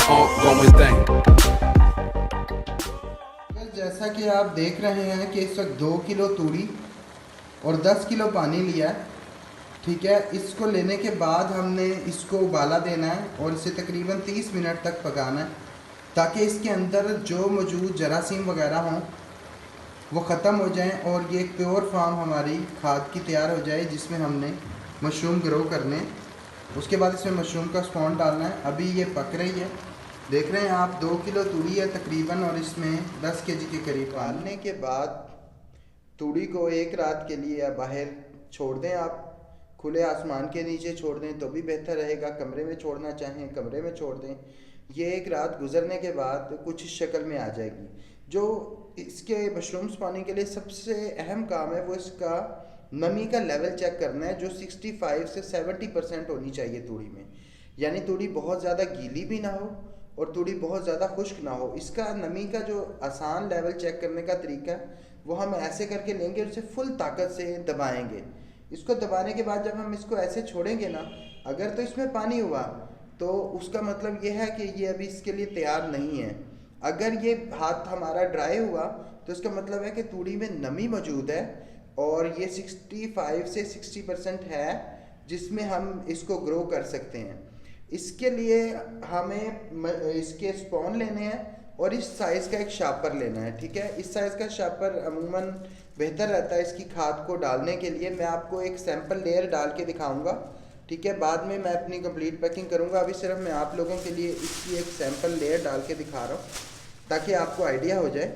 ongoing thing. जैसा कि आप देख रहे हैं कि इस वक्त 2 किलो तूड़ी और 10 किलो पानी लिया है। ठीक है, इसको लेने के बाद हमने इसको उबाला देना है और इसे तकरीबन 30 मिनट तक पकाना है ताकि इसके अंदर जो मौजूद जरासीम वगैरह हों वो ख़त्म हो जाएं और ये एक प्योर फार्म हमारी खाद की तैयार हो जाए जिसमें हमने मशरूम ग्रो करने हैं। उसके बाद इसमें मशरूम का स्पॉन डालना है। अभी ये पक रही है, देख रहे हैं आप। 2 किलो तूड़ी है तकरीबन और इसमें 10 केजी के करीब। डालने के बाद तूड़ी को एक रात के लिए बाहर छोड़ दें। आप खुले आसमान के नीचे छोड़ दें तो भी बेहतर रहेगा, कमरे में छोड़ना चाहें कमरे में छोड़ दें। ये एक रात गुजरने के बाद कुछ इस शक्ल में आ जाएगी। जो इसके मशरूम्स पाने के लिए सबसे अहम काम है वो इसका नमी का लेवल चेक करना है, जो 65 से 70% होनी चाहिए तूड़ी में। यानी तूड़ी बहुत ज़्यादा गीली भी ना हो और तूड़ी बहुत ज़्यादा खुश्क ना हो। इसका नमी का जो आसान लेवल चेक करने का तरीका है वो हम ऐसे करके लेंगे और उसे फुल ताकत से दबाएंगे। इसको दबाने के बाद जब हम इसको ऐसे छोड़ेंगे ना, अगर तो इसमें पानी हुआ तो उसका मतलब ये है कि ये अभी इसके लिए तैयार नहीं है। अगर ये हाथ हमारा ड्राई हुआ तो इसका मतलब है कि तूड़ी में नमी मौजूद है और ये 65 से 60% है जिसमें हम इसको ग्रो कर सकते हैं। इसके लिए हमें इसके स्पॉन लेने हैं और इस साइज़ का एक शापर लेना है। ठीक है, इस साइज़ का शापर अमूमन बेहतर रहता है इसकी खाद को डालने के लिए। मैं आपको एक सैंपल लेयर डाल के दिखाऊंगा। ठीक है, बाद में मैं अपनी कंप्लीट पैकिंग करूंगा। अभी सिर्फ मैं आप लोगों के लिए इसकी एक सैंपल लेयर डाल के दिखा रहा हूँ ताकि आपको आइडिया हो जाए,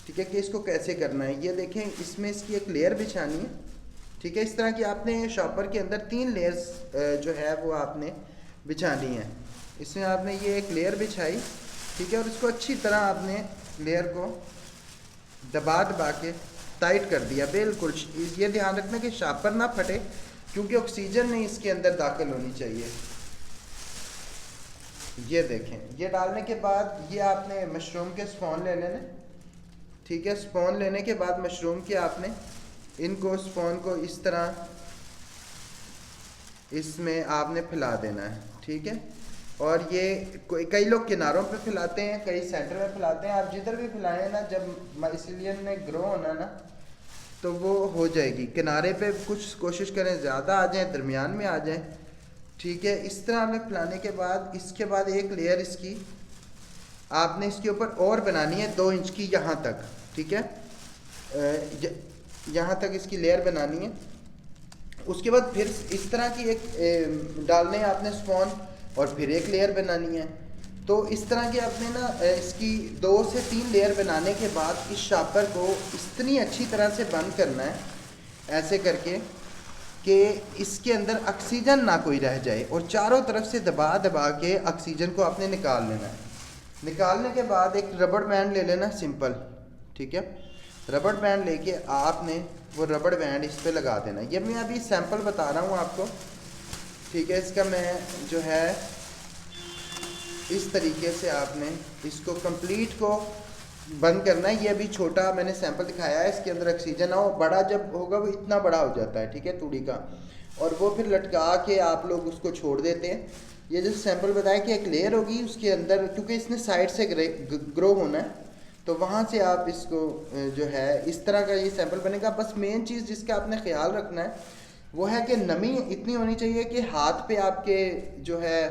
ठीक है, कि इसको कैसे करना है। ये देखें, इसमें इसकी एक लेयर बिछानी है। ठीक है, इस तरह की आपने शॉपर के अंदर 3 लेयर्स जो है वो आपने बिछानी है। इसमें आपने ये एक लेयर बिछाई, ठीक है, और इसको अच्छी तरह आपने लेयर को दबा दबा के टाइट कर दिया बिल्कुल। ये ध्यान रखना कि शॉपर ना फटे क्योंकि ऑक्सीजन नहीं इसके अंदर दाखिल होनी चाहिए। ये देखें, ये डालने के बाद ये आपने मशरूम के स्पॉन ले लेने। ठीक है, स्पॉन लेने के बाद मशरूम के आपने इनको स्पॉन को इस तरह इसमें आपने फैला देना है। ठीक है, और ये कई लोग किनारों पे फैलाते हैं, कई सेंटर में फैलाते हैं। आप जिधर भी फैलाएं ना, जब माइसिलियन ने ग्रो होना ना तो वो हो जाएगी। किनारे पे कुछ कोशिश करें ज़्यादा आ जाए, दरमियान में आ जाए। ठीक है, इस तरह आपने फैलाने के बाद इसके बाद एक लेयर इसकी आपने इसके ऊपर और बनानी है 2 इंच की यहाँ तक। ठीक है, यहाँ तक इसकी लेयर बनानी है। उसके बाद फिर इस तरह की एक डालने हैं आपने स्पॉन और फिर एक लेयर बनानी है। तो इस तरह की आपने ना इसकी 2 से 3 लेयर बनाने के बाद इस शापर को इतनी अच्छी तरह से बंद करना है ऐसे करके कि इसके अंदर ऑक्सीजन ना कोई रह जाए और चारों तरफ से दबा दबा के ऑक्सीजन को आपने निकाल लेना है। निकालने के बाद एक रबड़ बैंड ले लेना सिंपल। ठीक है, रबड़ बैंड लेके आपने वो रबड़ बैंड इस पे लगा देना। ये मैं अभी सैंपल बता रहा हूँ आपको। ठीक है, इसका मैं जो है इस तरीके से आपने इसको कंप्लीट को बंद करना है। ये अभी छोटा मैंने सैंपल दिखाया है, इसके अंदर ऑक्सीजन ना हो। बड़ा जब होगा वो इतना बड़ा हो जाता है, ठीक है, तूड़ी का, और वो फिर लटका के आप लोग उसको छोड़ देते हैं। ये जो सैंपल बताया कि एक लेयर होगी उसके अंदर, क्योंकि इसने साइड से ग्रो होना है तो वहाँ से आप इसको जो है इस तरह का ये सैंपल बनेगा। बस मेन चीज़ जिसका आपने ख्याल रखना है वो है कि नमी इतनी होनी चाहिए कि हाथ पे आपके जो है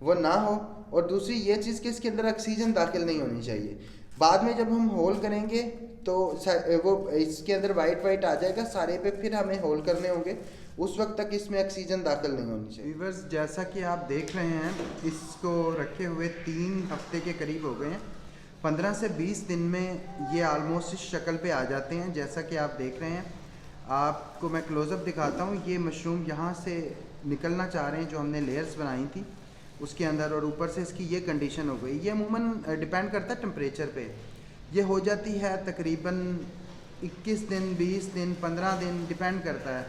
वो ना हो, और दूसरी ये चीज़ कि इसके अंदर ऑक्सीजन दाखिल नहीं होनी चाहिए। बाद में जब हम होल करेंगे तो वो इसके अंदर वाइट आ जाएगा सारे पे, फिर हमें होल करने होंगे, उस वक्त तक इसमें ऑक्सीजन दाखिल नहीं होनी चाहिए। व्यूअर्स, जैसा कि आप देख रहे हैं, इसको रखे हुए 3 हफ्ते के करीब हो गए हैं। 15 से 20 दिन में ये आलमोस्ट इस शक्ल पे आ जाते हैं जैसा कि आप देख रहे हैं। आपको मैं क्लोज़अप दिखाता हूँ। ये मशरूम यहाँ से निकलना चाह रहे हैं जो हमने लेयर्स बनाई थी उसके अंदर, और ऊपर से इसकी ये कंडीशन हो गई। ये अमूमन डिपेंड करता है टेम्परेचर पे। ये हो जाती है तकरीबन 21 दिन, 20 दिन, 15 दिन, डिपेंड करता है।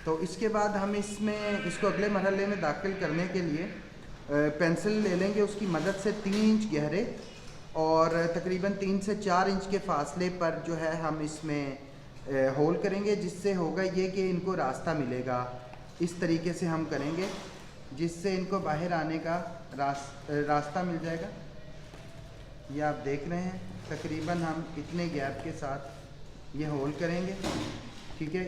तो इसके बाद हम इसको अगले मरहले में दाखिल करने के लिए पेंसिल ले लेंगे, उसकी मदद से 3 इंच गहरे और तकरीबन 3 से 4 इंच के फासले पर जो है हम इसमें होल करेंगे, जिससे होगा ये कि इनको रास्ता मिलेगा। इस तरीके से हम करेंगे जिससे इनको बाहर आने का रास्ता मिल जाएगा। ये आप देख रहे हैं, तकरीबन हम इतने गैप के साथ ये होल करेंगे, ठीक है।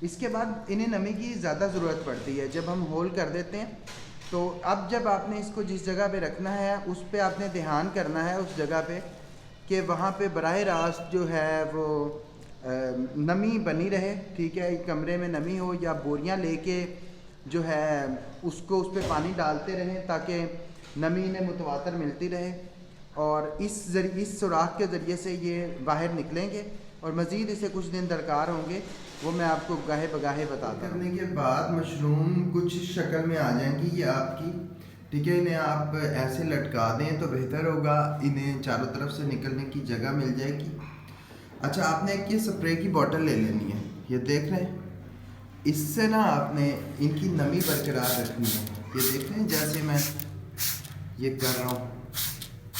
इसके बाद इन्हें नमी की ज़्यादा ज़रूरत पड़ती है जब हम होल कर देते हैं। तो अब जब आपने इसको जिस जगह पे रखना है उस पे आपने ध्यान करना है, उस जगह पे कि वहाँ पे बराह रास्त जो है वो नमी बनी रहे, ठीक है। कमरे में नमी हो, या बोरियां लेके जो है उसको उस पर पानी डालते रहें ताकि नमी इन्हें मुतवातर मिलती रहे, और इस सुराख के ज़रिए से ये बाहर निकलेंगे। और मज़ीद इसे कुछ दिन दरकार होंगे, वो मैं आपको गाहे बगाहे बताता हूँ। करने के बाद मशरूम कुछ शक्ल में आ जाएंगी ये आपकी, ठीक है। इन्हें आप ऐसे लटका दें तो बेहतर होगा, इन्हें चारों तरफ से निकलने की जगह मिल जाएगी। अच्छा, आपने एक ये स्प्रे की बोतल ले लेनी है, ये देख रहे हैं, इससे ना आपने इनकी नमी बरकरार रखनी है। ये देख रहे हैं जैसे मैं ये कर रहा हूँ,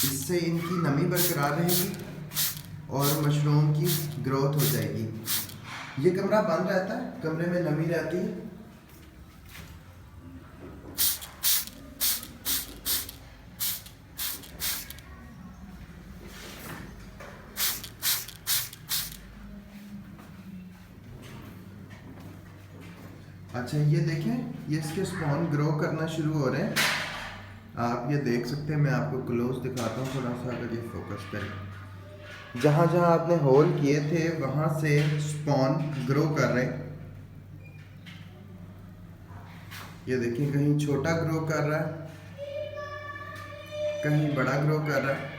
इससे इनकी नमी बरकरार रहेगी और मशरूम की ग्रोथ हो जाएगी। ये कमरा बंद रहता है, कमरे में नमी रहती है। अच्छा, ये देखें, ये इसके स्पॉन ग्रो करना शुरू हो रहे हैं। आप ये देख सकते हैं, मैं आपको क्लोज दिखाता हूँ थोड़ा सा, अगर ये फोकस करें। जहाँ जहाँ आपने होल किए थे वहाँ से स्पॉन ग्रो कर रहे हैं। ये देखिए, कहीं छोटा ग्रो कर रहा है, कहीं बड़ा ग्रो कर रहा है।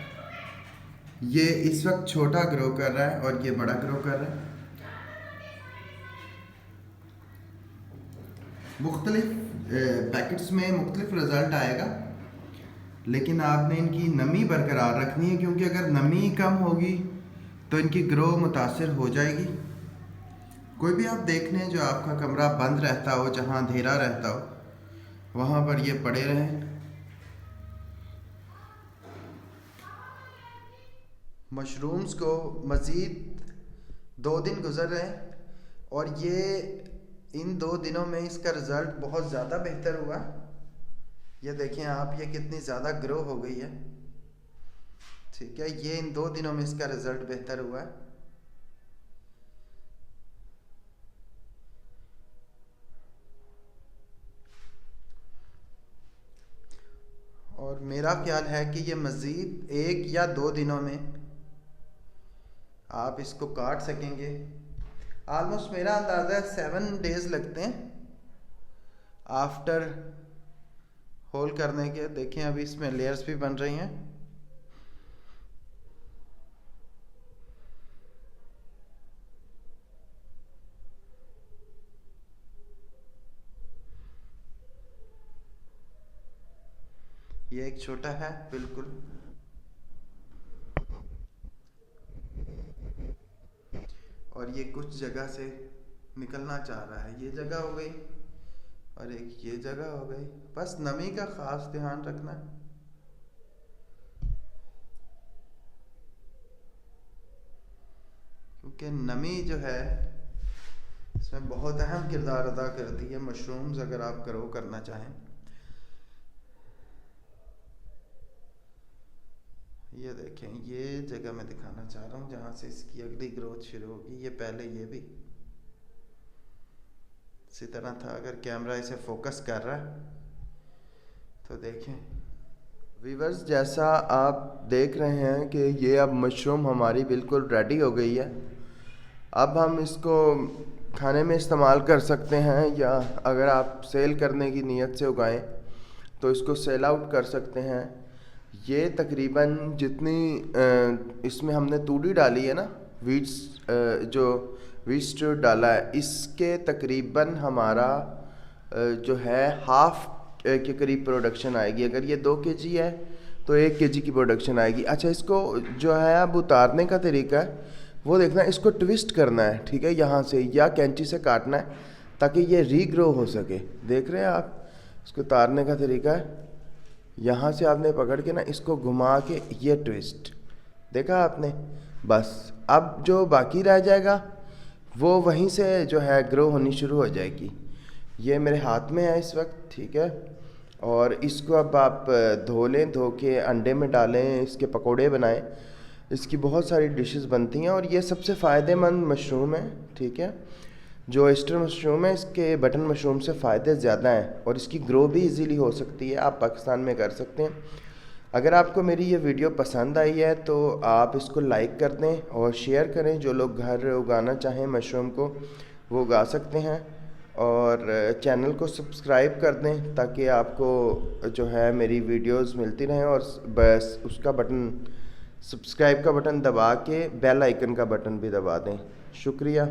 ये इस वक्त छोटा ग्रो कर रहा है और ये बड़ा ग्रो कर रहा है। मुख्तलिफ पैकेट्स में मुख्तलिफ रिज़ल्ट आएगा, लेकिन आपने इनकी नमी बरकरार रखनी है, क्योंकि अगर नमी कम होगी तो इनकी ग्रो मुतासिर हो जाएगी। कोई भी आप देख लें जो आपका कमरा बंद रहता हो, जहाँ अंधेरा रहता हो, वहाँ पर ये पड़े रहें। मशरूम्स को मज़ीद 2 दिन गुज़र रहे हैं और ये इन 2 दिनों में इसका रिज़ल्ट बहुत ज़्यादा बेहतर हुआ। ये देखें आप, ये कितनी ज़्यादा ग्रो हो गई है, ठीक है। ये इन 2 दिनों में इसका रिज़ल्ट बेहतर हुआ है। और मेरा ख्याल है कि ये मज़ीद 1 या 2 दिनों में आप इसको काट सकेंगे। आलमोस्ट मेरा अंदाज़ा 7 डेज़ लगते हैं आफ्टर होल करने के। देखें अभी इसमें लेयर्स भी बन रही हैं। ये एक छोटा है बिल्कुल, और ये कुछ जगह से निकलना चाह रहा है। ये जगह हो गई और एक ये जगह हो गई। बस नमी का ख़ास ध्यान रखना है। क्योंकि नमी जो है इसमें बहुत अहम किरदार अदा करती है मशरूम्स अगर आप ग्रो करना चाहें। ये देखें, ये जगह मैं दिखाना चाह रहा हूँ जहाँ से इसकी अगली ग्रोथ शुरू होगी। ये पहले ये भी इसी तरह था। अगर कैमरा इसे फोकस कर रहा है तो देखें व्यूअर्स, जैसा आप देख रहे हैं कि ये अब मशरूम हमारी बिल्कुल रेडी हो गई है। अब हम इसको खाने में इस्तेमाल कर सकते हैं, या अगर आप सेल करने की नीयत से उगाएं तो इसको सेल आउट कर सकते हैं। ये तकरीबन जितनी इसमें हमने तूड़ी डाली है ना, वीट्स जो वीट्स डाला है, इसके तकरीबन हमारा जो है हाफ के करीब प्रोडक्शन आएगी। अगर ये 2 kg है तो 1 kg की प्रोडक्शन आएगी। अच्छा, इसको जो है अब उतारने का तरीका है वो देखना, इसको ट्विस्ट करना है, ठीक है, यहाँ से या कैंची से काटना है ताकि ये रीग्रो हो सके। देख रहे हैं आप, इसको उतारने का तरीका है, यहाँ से आपने पकड़ के ना इसको घुमा के ये ट्विस्ट, देखा आपने। बस अब जो बाकी रह जाएगा वो वहीं से जो है ग्रो होनी शुरू हो जाएगी। ये मेरे हाथ में है इस वक्त, ठीक है। और इसको अब आप धो लें, धो के अंडे में डालें, इसके पकोड़े बनाएं। इसकी बहुत सारी डिशेस बनती हैं और ये सबसे फ़ायदेमंद मशरूम है, ठीक है। जो ऑयस्टर मशरूम है, इसके बटन मशरूम से फ़ायदे ज़्यादा हैं और इसकी ग्रो भी इजीली हो सकती है, आप पाकिस्तान में कर सकते हैं। अगर आपको मेरी ये वीडियो पसंद आई है तो आप इसको लाइक कर दें और शेयर करें। जो लोग घर उगाना चाहें मशरूम को, वो उगा सकते हैं। और चैनल को सब्सक्राइब कर दें ताकि आपको जो है मेरी वीडियोस मिलती रहें। और बस उसका बटन, सब्सक्राइब का बटन दबा के बेल आइकन का बटन भी दबा दें। शुक्रिया।